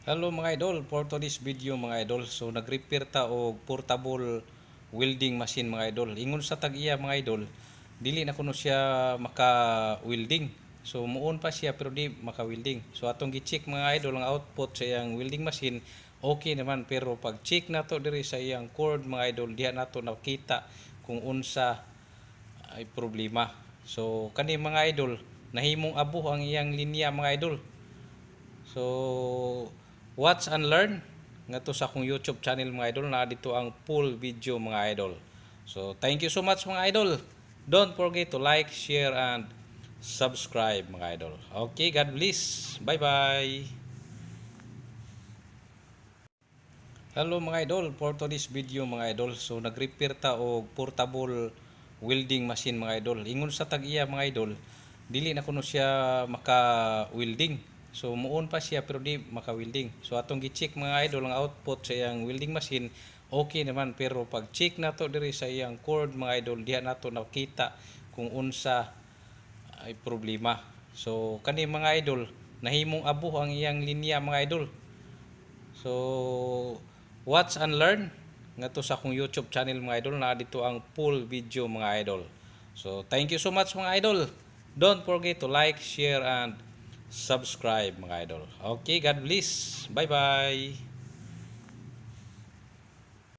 Hello mga idol, for today's video mga idol. So nag-repair ta og portable welding machine mga idol. Ingon sa tag-iya mga idol, dili na kuno siya maka-welding. So muon pa siya pero di maka-welding. So atong gi-check mga idol ang output sa iyang welding machine, okay naman, pero pag check nato diri sa iyang cord mga idol, diha nato nakita kung unsa ay problema. So kani mga idol, nahimong abo ang iyang linya mga idol. So, watch and learn nga to sa akong YouTube channel mga idol, na dito ang full video mga idol. So, thank you so much mga idol. Don't forget to like, share, and subscribe mga idol. Okay, God bless. Bye-bye. Hello mga idol, for today's video mga idol. So, nag-repair ta og portable welding machine mga idol. Ingon sa tag-iya mga idol, dili na kuno siya maka-welding. So muon pa siya pero di maka-welding. So atong gi-check mga idol ang output sa iyang welding machine, okay naman, pero pag check nato diri sa iyang cord mga idol, diha nato nakita kung unsa ay problema. So kani mga idol, nahimong abo ang iyang linya mga idol. So watch and learn nga to sa akong YouTube channel mga idol, na dito ang full video mga idol. So thank you so much mga idol. Don't forget to like, share, and subscribe mga idol. Okay, God bless. Bye-bye.